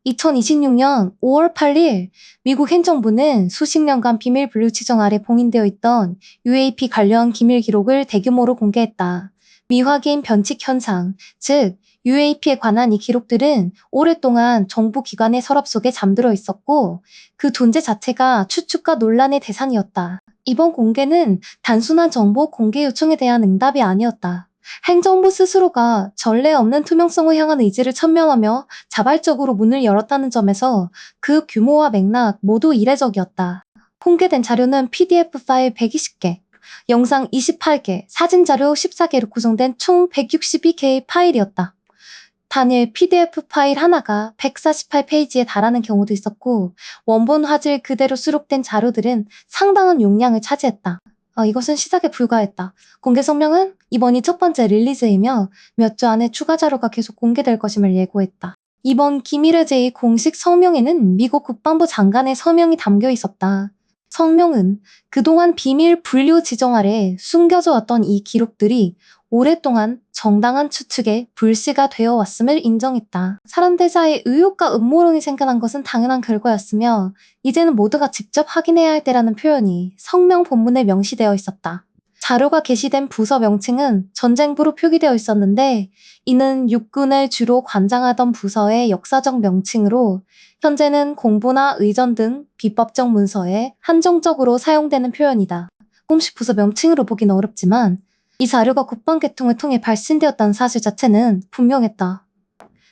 2026년 5월 8일 미국 행정부는 수십 년간 비밀 분류 지정 아래 봉인되어 있던 UAP 관련 기밀 기록을 대규모로 공개했다. 미확인 변칙 현상, 즉 UAP에 관한 이 기록들은 오랫동안 정부 기관의 서랍 속에 잠들어 있었고 그 존재 자체가 추측과 논란의 대상이었다. 이번 공개는 단순한 정보 공개 요청에 대한 응답이 아니었다. 행정부 스스로가 전례 없는 투명성을 향한 의지를 천명하며 자발적으로 문을 열었다는 점에서 그 규모와 맥락 모두 이례적이었다. 공개된 자료는 PDF 파일 120개, 영상 28개, 사진 자료 14개로 구성된 총 162개의 파일이었다. 단일 PDF 파일 하나가 148페이지에 달하는 경우도 있었고 원본 화질 그대로 수록된 자료들은 상당한 용량을 차지했다. 이것은 시작에 불과했다. 공개 성명은 이번이 첫 번째 릴리즈이며 몇 주 안에 추가 자료가 계속 공개될 것임을 예고했다. 이번 기밀의 제의 공식 성명에는 미국 국방부 장관의 서명이 담겨 있었다. 성명은 그동안 비밀 분류 지정 아래 숨겨져 왔던 이 기록들이 오랫동안 정당한 추측에 불씨가 되어 왔음을 인정했다. 사람들사이에 의혹과 음모론이 생겨난 것은 당연한 결과였으며 이제는 모두가 직접 확인해야 할 때라는 표현이 성명 본문에 명시되어 있었다. 자료가 게시된 부서 명칭은 전쟁부로 표기되어 있었는데 이는 육군을 주로 관장하던 부서의 역사적 명칭으로 현재는 공보나 의전 등 비법적 문서에 한정적으로 사용되는 표현이다. 공식 부서 명칭으로 보긴 어렵지만 이 자료가 국방계통을 통해 발신되었다는 사실 자체는 분명했다.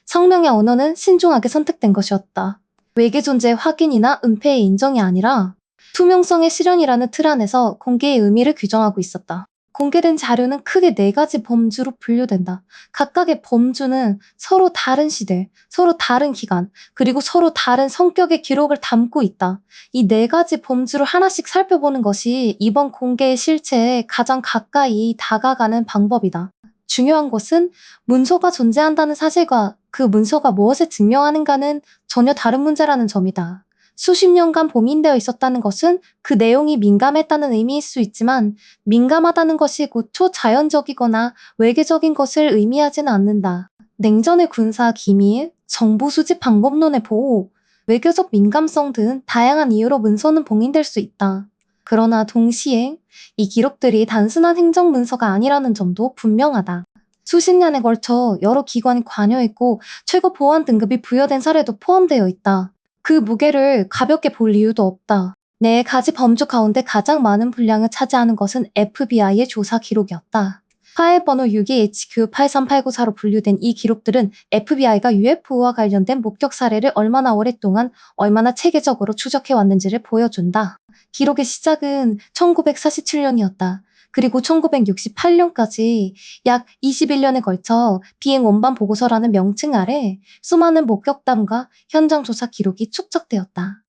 성명의 언어는 신중하게 선택된 것이었다. 외계 존재의 확인이나 은폐의 인정이 아니라 투명성의 실현이라는 틀 안에서 공개의 의미를 규정하고 있었다. 공개된 자료는 크게 4가지 범주로 분류된다. 각각의 범주는 서로 다른 시대, 서로 다른 기간, 그리고 서로 다른 성격의 기록을 담고 있다. 이 4가지 범주를 하나씩 살펴보는 것이 이번 공개의 실체에 가장 가까이 다가가는 방법이다. 중요한 것은 문서가 존재한다는 사실과 그 문서가 무엇을 증명하는가는 전혀 다른 문제라는 점이다. 수십 년간 봉인되어 있었다는 것은 그 내용이 민감했다는 의미일 수 있지만 민감하다는 것이 곧 초자연적이거나 외계적인 것을 의미하지는 않는다. 냉전의 군사 기밀, 정보 수집 방법론의 보호, 외교적 민감성 등 다양한 이유로 문서는 봉인될 수 있다. 그러나 동시에 이 기록들이 단순한 행정문서가 아니라는 점도 분명하다. 수십 년에 걸쳐 여러 기관이 관여했고 최고 보안 등급이 부여된 사례도 포함되어 있다. 그 무게를 가볍게 볼 이유도 없다. 4가지 범주 가운데 가장 많은 분량을 차지하는 것은 FBI의 조사 기록이었다. 파일 번호 62HQ83894로 분류된 이 기록들은 FBI가 UFO와 관련된 목격 사례를 얼마나 오랫동안 얼마나 체계적으로 추적해왔는지를 보여준다. 기록의 시작은 1947년이었다. 그리고 1968년까지 약 21년에 걸쳐 비행 원반 보고서라는 명칭 아래 수많은 목격담과 현장 조사 기록이 축적되었다.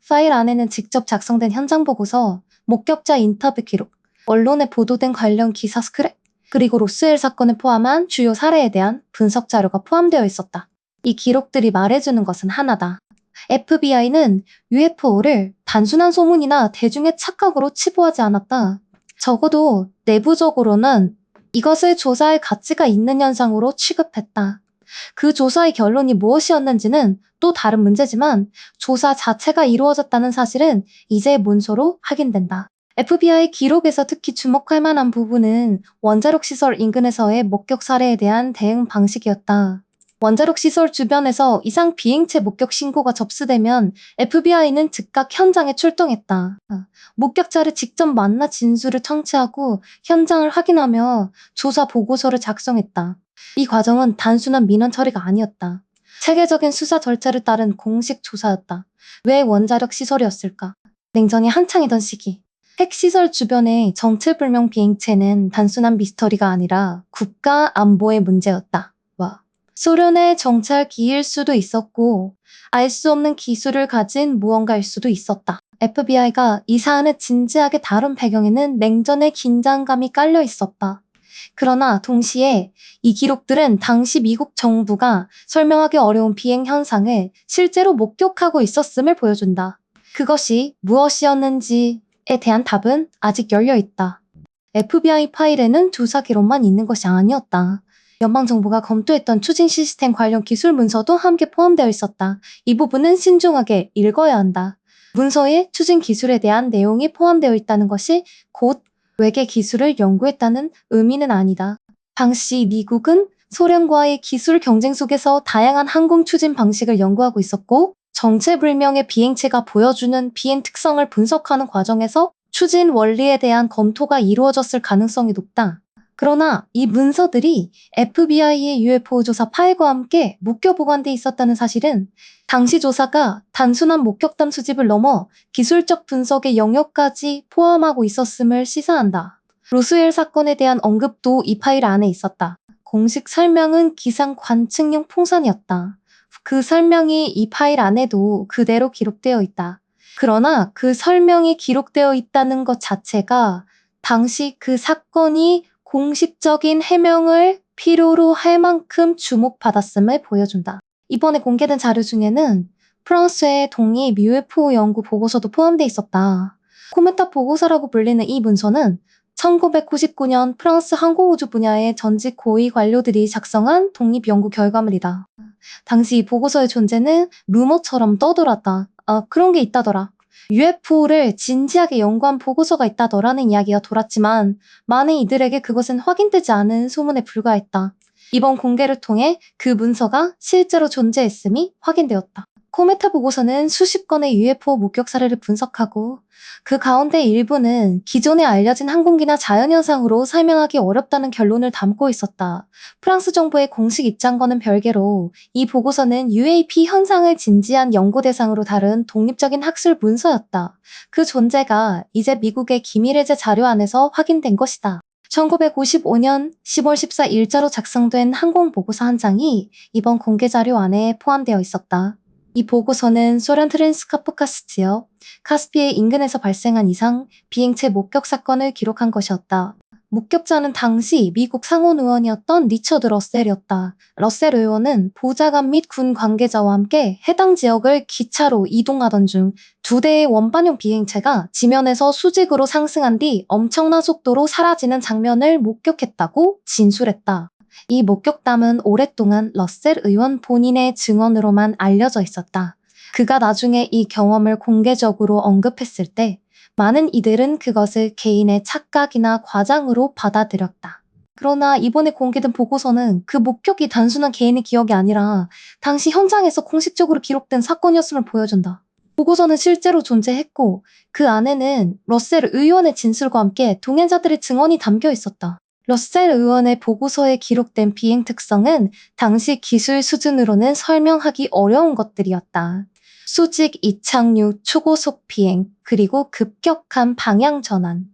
파일 안에는 직접 작성된 현장 보고서, 목격자 인터뷰 기록, 언론에 보도된 관련 기사 스크랩, 그리고 로스웰 사건을 포함한 주요 사례에 대한 분석 자료가 포함되어 있었다. 이 기록들이 말해주는 것은 하나다. FBI는 UFO를 단순한 소문이나 대중의 착각으로 치부하지 않았다. 적어도 내부적으로는 이것을 조사할 가치가 있는 현상으로 취급했다. 그 조사의 결론이 무엇이었는지는 또 다른 문제지만 조사 자체가 이루어졌다는 사실은 이제 문서로 확인된다. FBI 기록에서 특히 주목할 만한 부분은 원자력 시설 인근에서의 목격 사례에 대한 대응 방식이었다. 원자력 시설 주변에서 이상 비행체 목격 신고가 접수되면 FBI는 즉각 현장에 출동했다. 목격자를 직접 만나 진술을 청취하고 현장을 확인하며 조사 보고서를 작성했다. 이 과정은 단순한 민원 처리가 아니었다. 체계적인 수사 절차를 따른 공식 조사였다. 왜 원자력 시설이었을까? 냉전이 한창이던 시기. 핵시설 주변의 정체불명 비행체는 단순한 미스터리가 아니라 국가 안보의 문제였다. 소련의 정찰기일 수도 있었고 알 수 없는 기술을 가진 무언가일 수도 있었다. FBI가 이 사안을 진지하게 다룬 배경에는 냉전의 긴장감이 깔려 있었다. 그러나 동시에 이 기록들은 당시 미국 정부가 설명하기 어려운 비행 현상을 실제로 목격하고 있었음을 보여준다. 그것이 무엇이었는지에 대한 답은 아직 열려 있다. FBI 파일에는 조사 기록만 있는 것이 아니었다. 연방정부가 검토했던 추진 시스템 관련 기술 문서도 함께 포함되어 있었다. 이 부분은 신중하게 읽어야 한다. 문서에 추진 기술에 대한 내용이 포함되어 있다는 것이 곧 외계 기술을 연구했다는 의미는 아니다. 당시 미국은 소련과의 기술 경쟁 속에서 다양한 항공 추진 방식을 연구하고 있었고, 정체불명의 비행체가 보여주는 비행 특성을 분석하는 과정에서 추진 원리에 대한 검토가 이루어졌을 가능성이 높다. 그러나 이 문서들이 FBI의 UFO 조사 파일과 함께 묶여 보관돼 있었다는 사실은 당시 조사가 단순한 목격담 수집을 넘어 기술적 분석의 영역까지 포함하고 있었음을 시사한다. 로스웰 사건에 대한 언급도 이 파일 안에 있었다. 공식 설명은 기상 관측용 풍선이었다. 그 설명이 이 파일 안에도 그대로 기록되어 있다. 그러나 그 설명이 기록되어 있다는 것 자체가 당시 그 사건이 공식적인 해명을 필요로 할 만큼 주목받았음을 보여준다. 이번에 공개된 자료 중에는 프랑스의 독립 UFO 연구 보고서도 포함되어 있었다. 코메타 보고서라고 불리는 이 문서는 1999년 프랑스 항공우주 분야의 전직 고위 관료들이 작성한 독립 연구 결과물이다. 당시 이 보고서의 존재는 루머처럼 떠돌았다. 그런 게 있다더라. UFO를 진지하게 연구한 보고서가 있다더라는 이야기가 돌았지만 많은 이들에게 그것은 확인되지 않은 소문에 불과했다. 이번 공개를 통해 그 문서가 실제로 존재했음이 확인되었다. 코메타 보고서는 수십 건의 UFO 목격 사례를 분석하고 그 가운데 일부는 기존에 알려진 항공기나 자연현상으로 설명하기 어렵다는 결론을 담고 있었다. 프랑스 정부의 공식 입장과는 별개로 이 보고서는 UAP 현상을 진지한 연구 대상으로 다룬 독립적인 학술 문서였다. 그 존재가 이제 미국의 기밀해제 자료 안에서 확인된 것이다. 1955년 10월 14일 일자로 작성된 항공보고서 한 장이 이번 공개 자료 안에 포함되어 있었다. 이 보고서는 소련 트랜스카프카스 지역 카스피의 인근에서 발생한 이상 비행체 목격 사건을 기록한 것이었다. 목격자는 당시 미국 상원 의원이었던 리처드 러셀이었다. 러셀 의원은 보좌관 및 군 관계자와 함께 해당 지역을 기차로 이동하던 중 두 대의 원반용 비행체가 지면에서 수직으로 상승한 뒤 엄청난 속도로 사라지는 장면을 목격했다고 진술했다. 이 목격담은 오랫동안 러셀 의원 본인의 증언으로만 알려져 있었다. 그가 나중에 이 경험을 공개적으로 언급했을 때 많은 이들은 그것을 개인의 착각이나 과장으로 받아들였다. 그러나 이번에 공개된 보고서는 그 목격이 단순한 개인의 기억이 아니라 당시 현장에서 공식적으로 기록된 사건이었음을 보여준다. 보고서는 실제로 존재했고 그 안에는 러셀 의원의 진술과 함께 동행자들의 증언이 담겨 있었다. 러셀 의원의 보고서에 기록된 비행 특성은 당시 기술 수준으로는 설명하기 어려운 것들이었다. 수직 이착륙 초고속 비행, 그리고 급격한 방향 전환.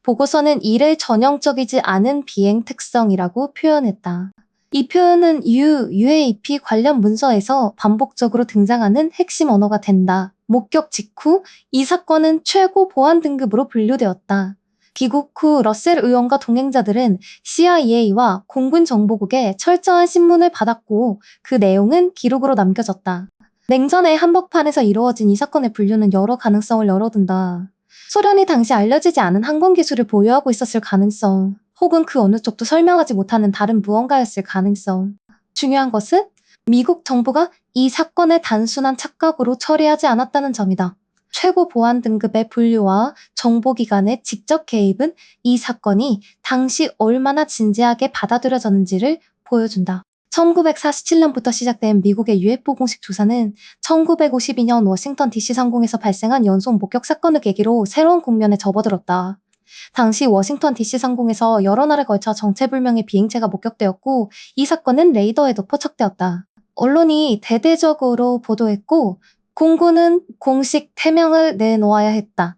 보고서는 이를 전형적이지 않은 비행 특성이라고 표현했다. 이 표현은 UAP 관련 문서에서 반복적으로 등장하는 핵심 언어가 된다. 목격 직후 이 사건은 최고 보안 등급으로 분류되었다. 귀국 후 러셀 의원과 동행자들은 CIA와 공군 정보국에 철저한 신문을 받았고 그 내용은 기록으로 남겨졌다. 냉전의 한복판에서 이루어진 이 사건의 분류는 여러 가능성을 열어둔다. 소련이 당시 알려지지 않은 항공 기술을 보유하고 있었을 가능성, 혹은 그 어느 쪽도 설명하지 못하는 다른 무언가였을 가능성. 중요한 것은 미국 정부가 이 사건을 단순한 착각으로 처리하지 않았다는 점이다. 최고 보안 등급의 분류와 정보기관의 직접 개입은 이 사건이 당시 얼마나 진지하게 받아들여졌는지를 보여준다. 1947년부터 시작된 미국의 UFO 공식 조사는 1952년 워싱턴 DC 상공에서 발생한 연속 목격 사건을 계기로 새로운 국면에 접어들었다. 당시 워싱턴 DC 상공에서 여러 날에 걸쳐 정체불명의 비행체가 목격되었고 이 사건은 레이더에도 포착되었다. 언론이 대대적으로 보도했고 공군은 공식 해명을 내놓아야 했다.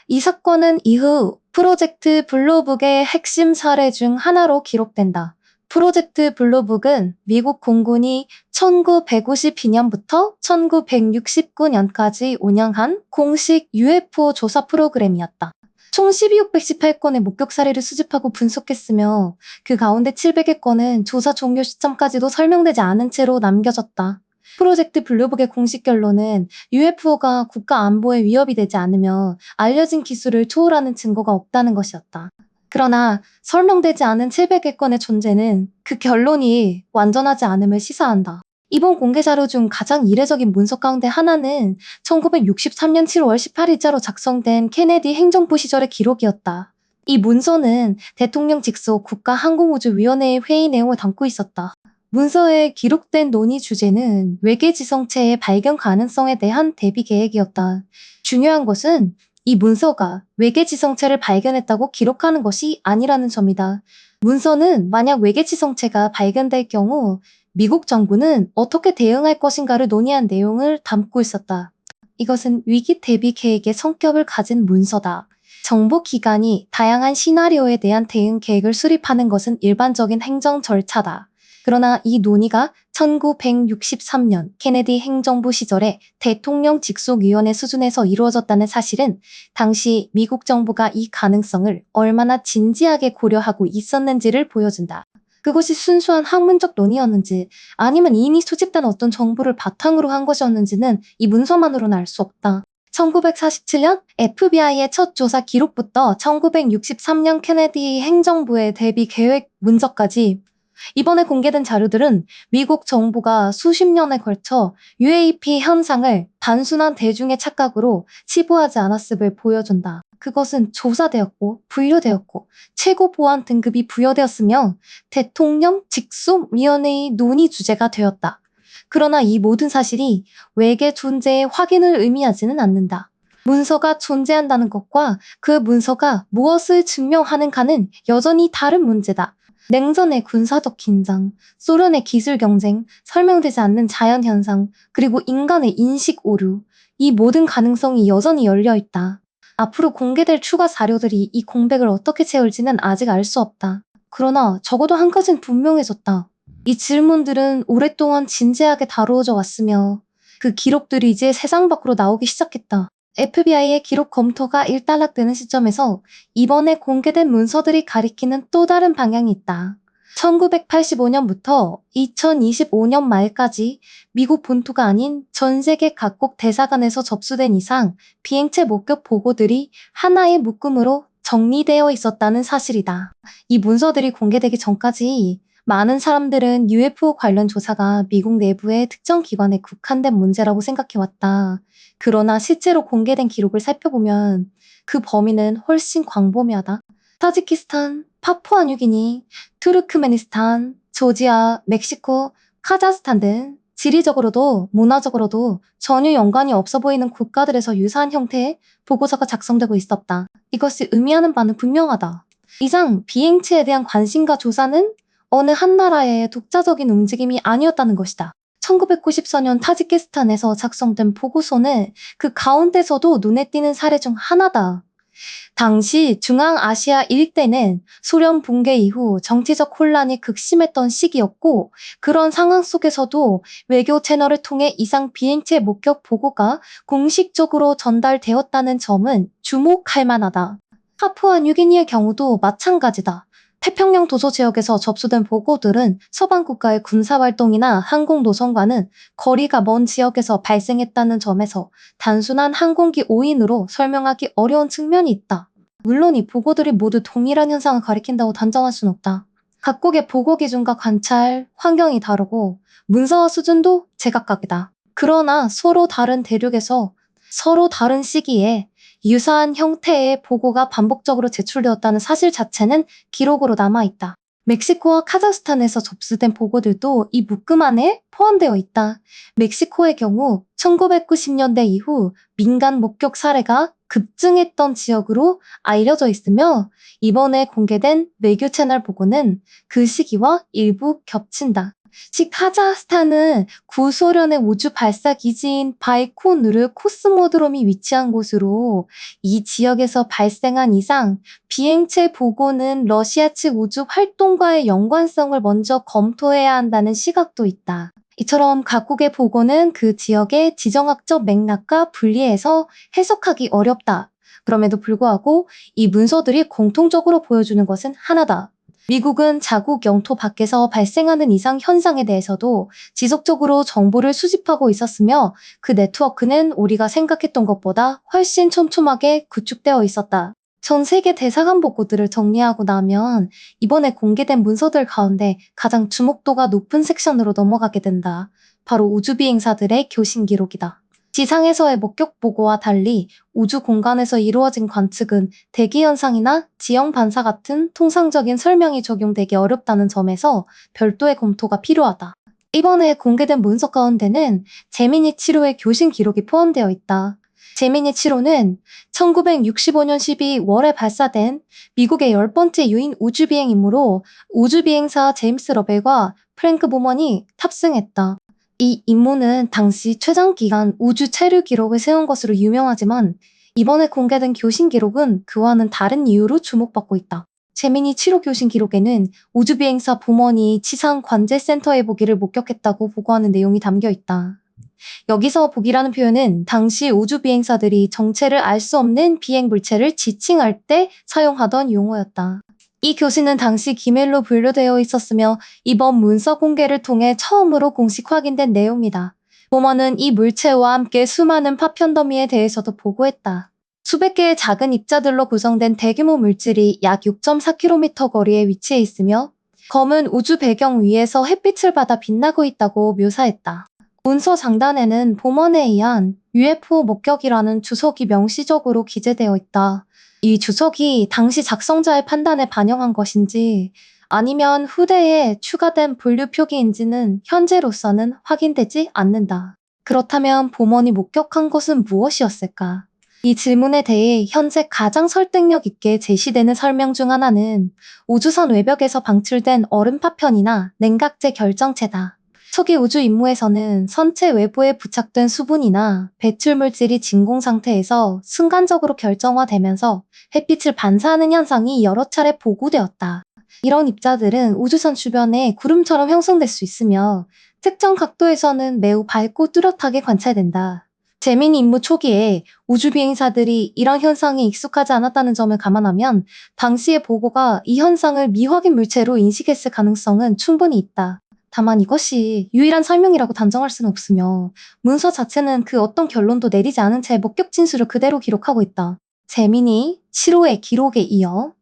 이 사건은 이후 프로젝트 블루북의 핵심 사례 중 하나로 기록된다. 프로젝트 블루북은 미국 공군이 1952년부터 1969년까지 운영한 공식 UFO 조사 프로그램이었다. 총 12,618건의 목격 사례를 수집하고 분석했으며 그 가운데 700여 건은 조사 종료 시점까지도 설명되지 않은 채로 남겨졌다. 프로젝트 블루북의 공식 결론은 UFO가 국가 안보에 위협이 되지 않으며 알려진 기술을 초월하는 증거가 없다는 것이었다. 그러나 설명되지 않은 700여 건의 존재는 그 결론이 완전하지 않음을 시사한다. 이번 공개 자료 중 가장 이례적인 문서 가운데 하나는 1963년 7월 18일자로 작성된 케네디 행정부 시절의 기록이었다. 이 문서는 대통령 직속 국가항공우주위원회의 회의 내용을 담고 있었다. 문서에 기록된 논의 주제는 외계 지성체의 발견 가능성에 대한 대비 계획이었다. 중요한 것은 이 문서가 외계 지성체를 발견했다고 기록하는 것이 아니라는 점이다. 문서는 만약 외계 지성체가 발견될 경우 미국 정부는 어떻게 대응할 것인가를 논의한 내용을 담고 있었다. 이것은 위기 대비 계획의 성격을 가진 문서다. 정보기관이 다양한 시나리오에 대한 대응 계획을 수립하는 것은 일반적인 행정 절차다. 그러나 이 논의가 1963년 케네디 행정부 시절에 대통령 직속위원회 수준에서 이루어졌다는 사실은 당시 미국 정부가 이 가능성을 얼마나 진지하게 고려하고 있었는지를 보여준다. 그것이 순수한 학문적 논의였는지 아니면 이미 수집된 어떤 정보를 바탕으로 한 것이었는지는 이 문서만으로는 알 수 없다. 1947년 FBI의 첫 조사 기록부터 1963년 케네디 행정부의 대비 계획 문서까지 이번에 공개된 자료들은 미국 정부가 수십 년에 걸쳐 UAP 현상을 단순한 대중의 착각으로 치부하지 않았음을 보여준다. 그것은 조사되었고 분류되었고 최고 보안 등급이 부여되었으며 대통령 직속위원회의 논의 주제가 되었다. 그러나 이 모든 사실이 외계 존재의 확인을 의미하지는 않는다. 문서가 존재한다는 것과 그 문서가 무엇을 증명하는가는 여전히 다른 문제다. 냉전의 군사적 긴장, 소련의 기술 경쟁, 설명되지 않는 자연현상, 그리고 인간의 인식 오류, 이 모든 가능성이 여전히 열려 있다. 앞으로 공개될 추가 자료들이 이 공백을 어떻게 채울지는 아직 알 수 없다. 그러나 적어도 한 가지는 분명해졌다. 이 질문들은 오랫동안 진지하게 다루어져 왔으며 그 기록들이 이제 세상 밖으로 나오기 시작했다. FBI의 기록 검토가 일단락되는 시점에서 이번에 공개된 문서들이 가리키는 또 다른 방향이 있다. 1985년부터 2025년 말까지 미국 본토가 아닌 전 세계 각국 대사관에서 접수된 이상 비행체 목격 보고들이 하나의 묶음으로 정리되어 있었다는 사실이다. 이 문서들이 공개되기 전까지 많은 사람들은 UFO 관련 조사가 미국 내부의 특정 기관에 국한된 문제라고 생각해왔다. 그러나 실제로 공개된 기록을 살펴보면 그 범위는 훨씬 광범위하다. 타지키스탄, 파푸아뉴기니, 투르크메니스탄, 조지아, 멕시코, 카자흐스탄 등 지리적으로도 문화적으로도 전혀 연관이 없어 보이는 국가들에서 유사한 형태의 보고서가 작성되고 있었다. 이것이 의미하는 바는 분명하다. 이상 비행체에 대한 관심과 조사는 어느 한 나라의 독자적인 움직임이 아니었다는 것이다. 1994년 타지키스탄에서 작성된 보고서는 그 가운데서도 눈에 띄는 사례 중 하나다. 당시 중앙아시아 일대는 소련 붕괴 이후 정치적 혼란이 극심했던 시기였고 그런 상황 속에서도 외교 채널을 통해 이상 비행체 목격 보고가 공식적으로 전달되었다는 점은 주목할 만하다. 파푸아뉴기니의 경우도 마찬가지다. 태평양 도서 지역에서 접수된 보고들은 서방 국가의 군사활동이나 항공노선과는 거리가 먼 지역에서 발생했다는 점에서 단순한 항공기 오인으로 설명하기 어려운 측면이 있다. 물론 이 보고들이 모두 동일한 현상을 가리킨다고 단정할 순 없다. 각국의 보고 기준과 관찰, 환경이 다르고 문서화 수준도 제각각이다. 그러나 서로 다른 대륙에서 서로 다른 시기에 유사한 형태의 보고가 반복적으로 제출되었다는 사실 자체는 기록으로 남아있다. 멕시코와 카자흐스탄에서 접수된 보고들도 이 묶음 안에 포함되어 있다. 멕시코의 경우 1990년대 이후 민간 목격 사례가 급증했던 지역으로 알려져 있으며 이번에 공개된 외교 채널 보고는 그 시기와 일부 겹친다. 즉 카자흐스탄은 구소련의 우주 발사 기지인 바이코누르 코스모드롬이 위치한 곳으로 이 지역에서 발생한 이상 비행체 보고는 러시아 측 우주 활동과의 연관성을 먼저 검토해야 한다는 시각도 있다. 이처럼 각국의 보고는 그 지역의 지정학적 맥락과 분리해서 해석하기 어렵다. 그럼에도 불구하고 이 문서들이 공통적으로 보여주는 것은 하나다. 미국은 자국 영토 밖에서 발생하는 이상 현상에 대해서도 지속적으로 정보를 수집하고 있었으며 그 네트워크는 우리가 생각했던 것보다 훨씬 촘촘하게 구축되어 있었다. 전 세계 대사관 복구들을 정리하고 나면 이번에 공개된 문서들 가운데 가장 주목도가 높은 섹션으로 넘어가게 된다. 바로 우주비행사들의 교신 기록이다. 지상에서의 목격 보고와 달리 우주 공간에서 이루어진 관측은 대기 현상이나 지형 반사 같은 통상적인 설명이 적용되기 어렵다는 점에서 별도의 검토가 필요하다. 이번에 공개된 문서 가운데는 제미니 7호의 교신 기록이 포함되어 있다. 제미니 7호는 1965년 12월에 발사된 미국의 10번째 유인 우주비행 임무로 우주비행사 제임스 러벨과 프랭크 보먼이 탑승했다. 이 임무는 당시 최장기간 우주 체류 기록을 세운 것으로 유명하지만 이번에 공개된 교신 기록은 그와는 다른 이유로 주목받고 있다. 제미니 7호 교신 기록에는 우주비행사 보먼이 지상 관제센터의 보기를 목격했다고 보고하는 내용이 담겨 있다. 여기서 보기라는 표현은 당시 우주비행사들이 정체를 알 수 없는 비행 물체를 지칭할 때 사용하던 용어였다. 이 교신은 당시 기밀로 분류되어 있었으며 이번 문서 공개를 통해 처음으로 공식 확인된 내용이다. 보먼은 이 물체와 함께 수많은 파편 더미에 대해서도 보고했다. 수백 개의 작은 입자들로 구성된 대규모 물질이 약 6.4km 거리에 위치해 있으며 검은 우주 배경 위에서 햇빛을 받아 빛나고 있다고 묘사했다. 문서 장단에는 보먼에 의한 UFO 목격이라는 주석이 명시적으로 기재되어 있다. 이 주석이 당시 작성자의 판단에 반영한 것인지 아니면 후대에 추가된 분류 표기인지는 현재로서는 확인되지 않는다. 그렇다면 보먼이 목격한 것은 무엇이었을까? 이 질문에 대해 현재 가장 설득력 있게 제시되는 설명 중 하나는 우주선 외벽에서 방출된 얼음 파편이나 냉각제 결정체다. 초기 우주 임무에서는 선체 외부에 부착된 수분이나 배출물질이 진공 상태에서 순간적으로 결정화되면서 햇빛을 반사하는 현상이 여러 차례 보고되었다. 이런 입자들은 우주선 주변에 구름처럼 형성될 수 있으며 특정 각도에서는 매우 밝고 뚜렷하게 관찰된다. 제미니 임무 초기에 우주비행사들이 이런 현상에 익숙하지 않았다는 점을 감안하면 당시의 보고가 이 현상을 미확인 물체로 인식했을 가능성은 충분히 있다. 다만 이것이 유일한 설명이라고 단정할 수는 없으며 문서 자체는 그 어떤 결론도 내리지 않은 채 목격 진술을 그대로 기록하고 있다. 제미니 7호의 기록에 이어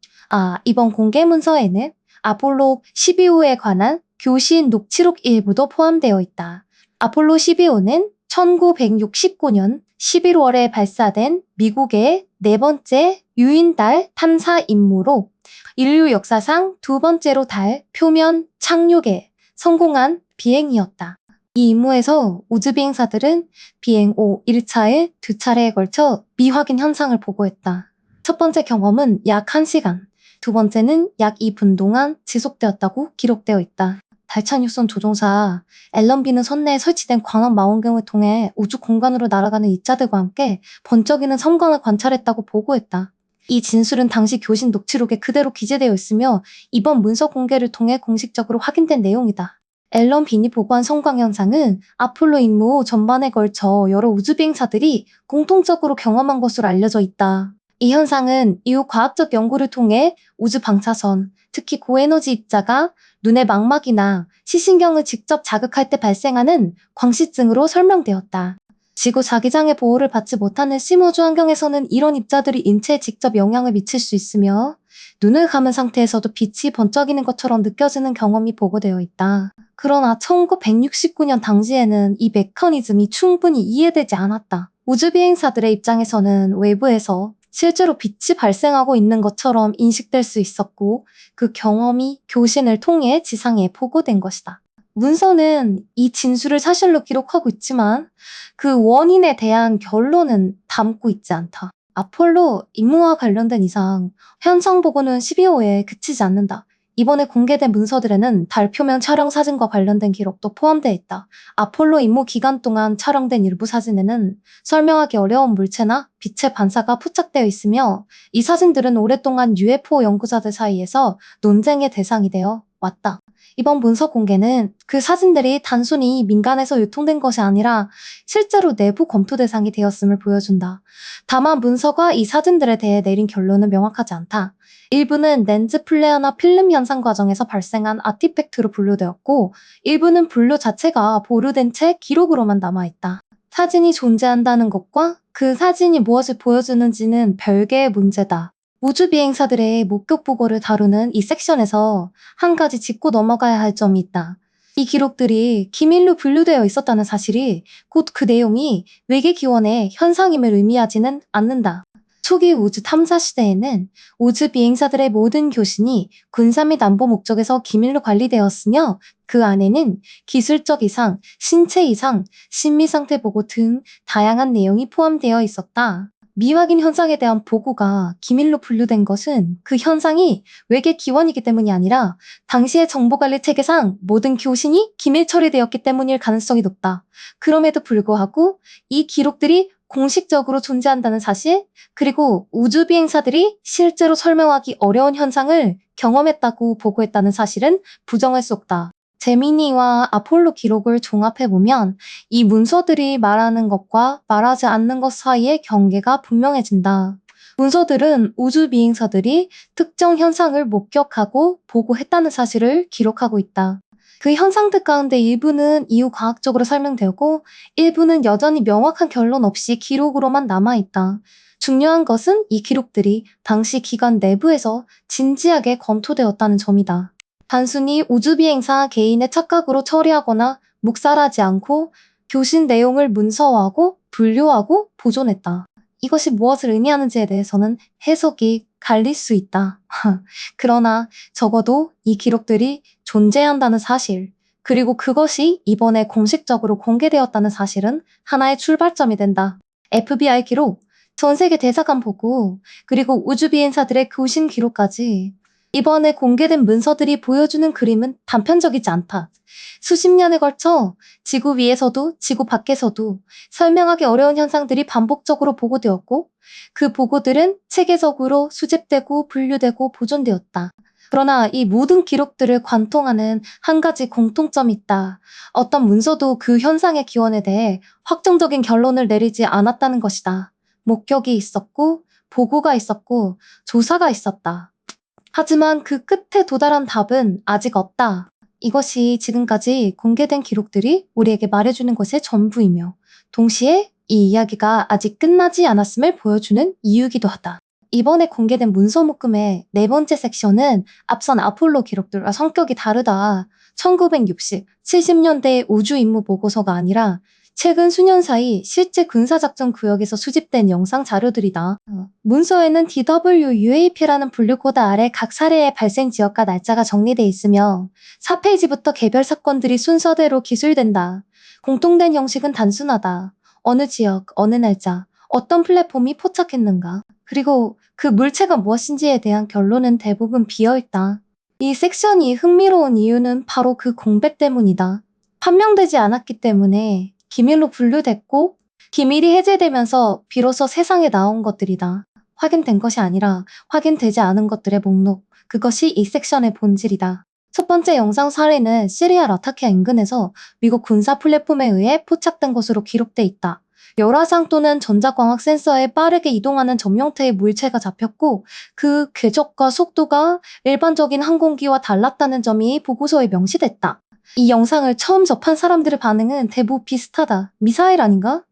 이번 공개 문서에는 아폴로 12호에 관한 교신 녹취록 일부도 포함되어 있다. 아폴로 12호는 1969년 11월에 발사된 미국의 네 번째 유인달 탐사 임무로 인류 역사상 두 번째로 달 표면 착륙에 성공한 비행이었다. 이 임무에서 우주비행사들은 비행 후 1차에 두 차례에 걸쳐 미확인 현상을 보고했다. 첫 번째 경험은 약 1시간, 두 번째는 약 2분 동안 지속되었다고 기록되어 있다. 달 착륙선 조종사 앨런 비는 선내에 설치된 광학 망원경을 통해 우주 공간으로 날아가는 입자들과 함께 번쩍이는 섬광을 관찰했다고 보고했다. 이 진술은 당시 교신 녹취록에 그대로 기재되어 있으며 이번 문서 공개를 통해 공식적으로 확인된 내용이다. 앨런 빈이 보고한 성광 현상은 아폴로 임무 전반에 걸쳐 여러 우주비행사들이 공통적으로 경험한 것으로 알려져 있다. 이 현상은 이후 과학적 연구를 통해 우주 방사선, 특히 고에너지 입자가 눈의 망막이나 시신경을 직접 자극할 때 발생하는 광시증으로 설명되었다. 지구 자기장의 보호를 받지 못하는 심우주 환경에서는 이런 입자들이 인체에 직접 영향을 미칠 수 있으며 눈을 감은 상태에서도 빛이 번쩍이는 것처럼 느껴지는 경험이 보고되어 있다. 그러나 1969년 당시에는 이 메커니즘이 충분히 이해되지 않았다. 우주비행사들의 입장에서는 외부에서 실제로 빛이 발생하고 있는 것처럼 인식될 수 있었고 그 경험이 교신을 통해 지상에 보고된 것이다. 문서는 이 진술을 사실로 기록하고 있지만 그 원인에 대한 결론은 담고 있지 않다. 아폴로 임무와 관련된 이상 현상 보고는 12호에 그치지 않는다. 이번에 공개된 문서들에는 달 표면 촬영 사진과 관련된 기록도 포함되어 있다. 아폴로 임무 기간 동안 촬영된 일부 사진에는 설명하기 어려운 물체나 빛의 반사가 포착되어 있으며 이 사진들은 오랫동안 UFO 연구자들 사이에서 논쟁의 대상이 되어 왔다. 이번 문서 공개는 그 사진들이 단순히 민간에서 유통된 것이 아니라 실제로 내부 검토 대상이 되었음을 보여준다. 다만 문서가 이 사진들에 대해 내린 결론은 명확하지 않다. 일부는 렌즈 플레어나 필름 현상 과정에서 발생한 아티팩트로 분류되었고 일부는 분류 자체가 보류된 채 기록으로만 남아있다. 사진이 존재한다는 것과 그 사진이 무엇을 보여주는지는 별개의 문제다. 우주 비행사들의 목격 보고를 다루는 이 섹션에서 한 가지 짚고 넘어가야 할 점이 있다. 이 기록들이 기밀로 분류되어 있었다는 사실이 곧 그 내용이 외계 기원의 현상임을 의미하지는 않는다. 초기 우주 탐사 시대에는 우주 비행사들의 모든 교신이 군사 및 안보 목적에서 기밀로 관리되었으며 그 안에는 기술적 이상, 신체 이상, 심리 상태 보고 등 다양한 내용이 포함되어 있었다. 미확인 현상에 대한 보고가 기밀로 분류된 것은 그 현상이 외계 기원이기 때문이 아니라 당시의 정보관리 체계상 모든 교신이 기밀 처리되었기 때문일 가능성이 높다. 그럼에도 불구하고 이 기록들이 공식적으로 존재한다는 사실, 그리고 우주 비행사들이 실제로 설명하기 어려운 현상을 경험했다고 보고했다는 사실은 부정할 수 없다. 제미니와 아폴로 기록을 종합해보면 이 문서들이 말하는 것과 말하지 않는 것 사이의 경계가 분명해진다. 문서들은 우주 비행사들이 특정 현상을 목격하고 보고했다는 사실을 기록하고 있다. 그 현상들 가운데 일부는 이후 과학적으로 설명되고 일부는 여전히 명확한 결론 없이 기록으로만 남아있다. 중요한 것은 이 기록들이 당시 기관 내부에서 진지하게 검토되었다는 점이다. 단순히 우주비행사 개인의 착각으로 처리하거나 묵살하지 않고 교신 내용을 문서화하고 분류하고 보존했다. 이것이 무엇을 의미하는지에 대해서는 해석이 갈릴 수 있다. 그러나 적어도 이 기록들이 존재한다는 사실, 그리고 그것이 이번에 공식적으로 공개되었다는 사실은 하나의 출발점이 된다. FBI 기록, 전 세계 대사관 보고, 그리고 우주비행사들의 교신 기록까지 이번에 공개된 문서들이 보여주는 그림은 단편적이지 않다. 수십 년에 걸쳐 지구 위에서도 지구 밖에서도 설명하기 어려운 현상들이 반복적으로 보고되었고 그 보고들은 체계적으로 수집되고 분류되고 보존되었다. 그러나 이 모든 기록들을 관통하는 한 가지 공통점이 있다. 어떤 문서도 그 현상의 기원에 대해 확정적인 결론을 내리지 않았다는 것이다. 목격이 있었고 보고가 있었고 조사가 있었다. 하지만 그 끝에 도달한 답은 아직 없다. 이것이 지금까지 공개된 기록들이 우리에게 말해주는 것의 전부이며 동시에 이 이야기가 아직 끝나지 않았음을 보여주는 이유이기도 하다. 이번에 공개된 문서 묶음의 네 번째 섹션은 앞선 아폴로 기록들과 성격이 다르다. 1960, 70년대의 우주 임무 보고서가 아니라 최근 수년 사이 실제 군사작전 구역에서 수집된 영상 자료들이다. 문서에는 DWUAP라는 분류코드 아래 각 사례의 발생 지역과 날짜가 정리돼 있으며 4페이지부터 개별 사건들이 순서대로 기술된다. 공통된 형식은 단순하다. 어느 지역, 어느 날짜, 어떤 플랫폼이 포착했는가. 그리고 그 물체가 무엇인지에 대한 결론은 대부분 비어있다. 이 섹션이 흥미로운 이유는 바로 그 공백 때문이다. 판명되지 않았기 때문에 기밀로 분류됐고 기밀이 해제되면서 비로소 세상에 나온 것들이다. 확인된 것이 아니라 확인되지 않은 것들의 목록. 그것이 이 섹션의 본질이다. 첫 번째 영상 사례는 시리아 라타키아 인근에서 미국 군사 플랫폼에 의해 포착된 것으로 기록돼 있다. 열화상 또는 전자광학 센서에 빠르게 이동하는 점형태의 물체가 잡혔고 그 궤적과 속도가 일반적인 항공기와 달랐다는 점이 보고서에 명시됐다. 이 영상을 처음 접한 사람들의 반응은 대부분 비슷하다. 미사일 아닌가?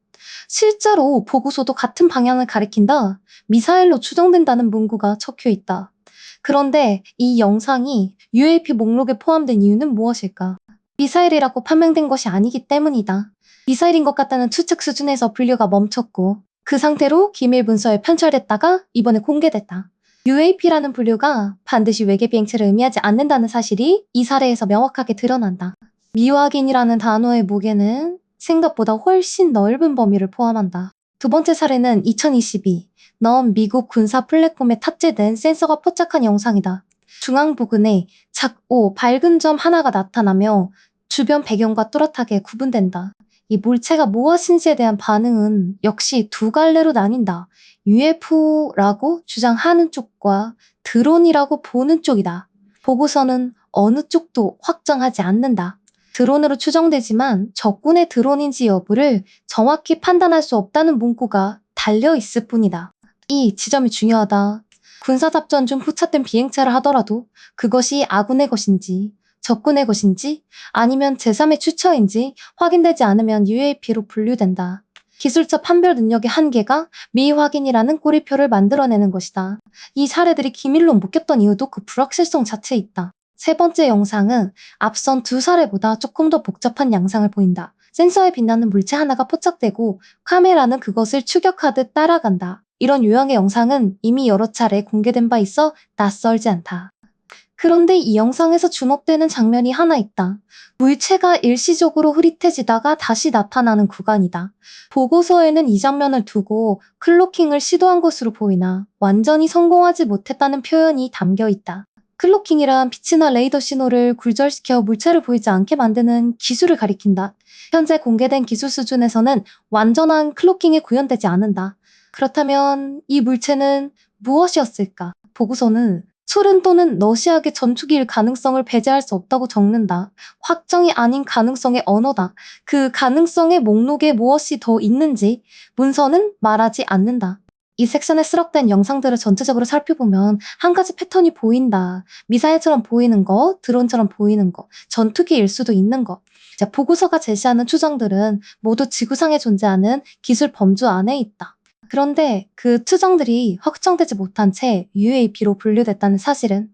실제로 보고서도 같은 방향을 가리킨다. 미사일로 추정된다는 문구가 적혀 있다. 그런데 이 영상이 UAP 목록에 포함된 이유는 무엇일까? 미사일이라고 판명된 것이 아니기 때문이다. 미사일인 것 같다는 추측 수준에서 분류가 멈췄고 그 상태로 기밀 문서에 편철됐다가 이번에 공개됐다. UAP라는 분류가 반드시 외계 비행체를 의미하지 않는다는 사실이 이 사례에서 명확하게 드러난다. 미확인이라는 단어의 무게는 생각보다 훨씬 넓은 범위를 포함한다. 두 번째 사례는 2022, 넌 미국 군사 플랫폼에 탑재된 센서가 포착한 영상이다. 중앙 부근에 작고 밝은 점 하나가 나타나며 주변 배경과 또렷하게 구분된다. 이 물체가 무엇인지에 대한 반응은 역시 두 갈래로 나뉜다. UFO라고 주장하는 쪽과 드론이라고 보는 쪽이다. 보고서는 어느 쪽도 확정하지 않는다. 드론으로 추정되지만 적군의 드론인지 여부를 정확히 판단할 수 없다는 문구가 달려있을 뿐이다. 이 지점이 중요하다. 군사작전 중 포착된 비행체를 하더라도 그것이 아군의 것인지 적군의 것인지 아니면 제3의 추처인지 확인되지 않으면 UAP로 분류된다. 기술자 판별 능력의 한계가 미확인이라는 꼬리표를 만들어내는 것이다. 이 사례들이 기밀로 묶였던 이유도 그 불확실성 자체에 있다. 세 번째 영상은 앞선 두 사례보다 조금 더 복잡한 양상을 보인다. 센서에 빛나는 물체 하나가 포착되고 카메라는 그것을 추격하듯 따라간다. 이런 유형의 영상은 이미 여러 차례 공개된 바 있어 낯설지 않다. 그런데 이 영상에서 주목되는 장면이 하나 있다. 물체가 일시적으로 흐릿해지다가 다시 나타나는 구간이다. 보고서에는 이 장면을 두고 클로킹을 시도한 것으로 보이나 완전히 성공하지 못했다는 표현이 담겨 있다. 클로킹이란 빛이나 레이더 신호를 굴절시켜 물체를 보이지 않게 만드는 기술을 가리킨다. 현재 공개된 기술 수준에서는 완전한 클로킹이 구현되지 않는다. 그렇다면 이 물체는 무엇이었을까? 보고서는 소련 또는 러시아계 전투기일 가능성을 배제할 수 없다고 적는다. 확정이 아닌 가능성의 언어다. 그 가능성의 목록에 무엇이 더 있는지 문서는 말하지 않는다. 이 섹션에 수록된 영상들을 전체적으로 살펴보면 한 가지 패턴이 보인다. 미사일처럼 보이는 거, 드론처럼 보이는 거, 전투기일 수도 있는 거. 자, 보고서가 제시하는 추정들은 모두 지구상에 존재하는 기술 범주 안에 있다. 그런데 그 추정들이 확정되지 못한 채 UAP로 분류됐다는 사실은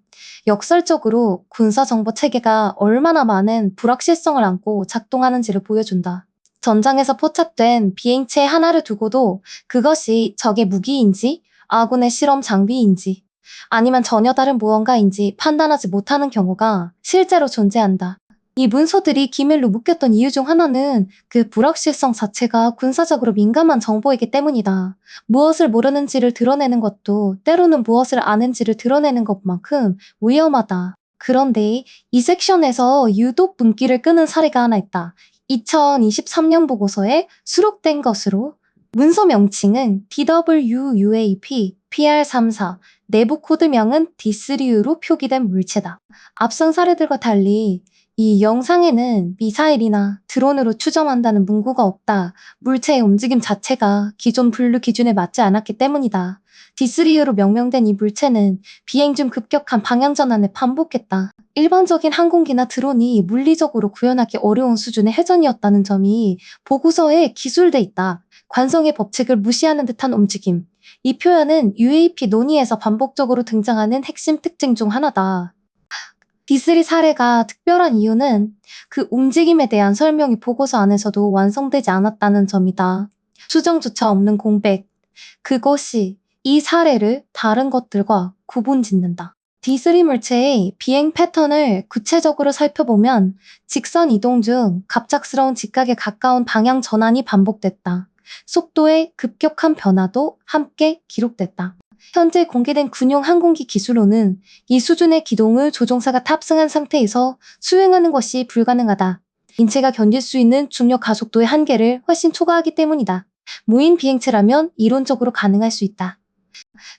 역설적으로 군사정보 체계가 얼마나 많은 불확실성을 안고 작동하는지를 보여준다. 전장에서 포착된 비행체 하나를 두고도 그것이 적의 무기인지 아군의 실험 장비인지 아니면 전혀 다른 무언가인지 판단하지 못하는 경우가 실제로 존재한다. 이 문서들이 기밀로 묶였던 이유 중 하나는 그 불확실성 자체가 군사적으로 민감한 정보이기 때문이다. 무엇을 모르는지를 드러내는 것도 때로는 무엇을 아는지를 드러내는 것만큼 위험하다. 그런데 이 섹션에서 유독 분기를 끄는 사례가 하나 있다. 2023년 보고서에 수록된 것으로 문서 명칭은 DWUAP PR34, 내부 코드명은 D3U로 표기된 물체다. 앞선 사례들과 달리 이 영상에는 미사일이나 드론으로 추정한다는 문구가 없다. 물체의 움직임 자체가 기존 분류 기준에 맞지 않았기 때문이다. D3U로 명명된 이 물체는 비행 중 급격한 방향 전환을 반복했다. 일반적인 항공기나 드론이 물리적으로 구현하기 어려운 수준의 회전이었다는 점이 보고서에 기술돼 있다. 관성의 법칙을 무시하는 듯한 움직임. 이 표현은 UAP 논의에서 반복적으로 등장하는 핵심 특징 중 하나다. D3 사례가 특별한 이유는 그 움직임에 대한 설명이 보고서 안에서도 완성되지 않았다는 점이다. 수정조차 없는 공백. 그것이 이 사례를 다른 것들과 구분짓는다. D3 물체의 비행 패턴을 구체적으로 살펴보면 직선 이동 중 갑작스러운 직각에 가까운 방향 전환이 반복됐다. 속도의 급격한 변화도 함께 기록됐다. 현재 공개된 군용 항공기 기술로는 이 수준의 기동을 조종사가 탑승한 상태에서 수행하는 것이 불가능하다. 인체가 견딜 수 있는 중력 가속도의 한계를 훨씬 초과하기 때문이다. 무인 비행체라면 이론적으로 가능할 수 있다.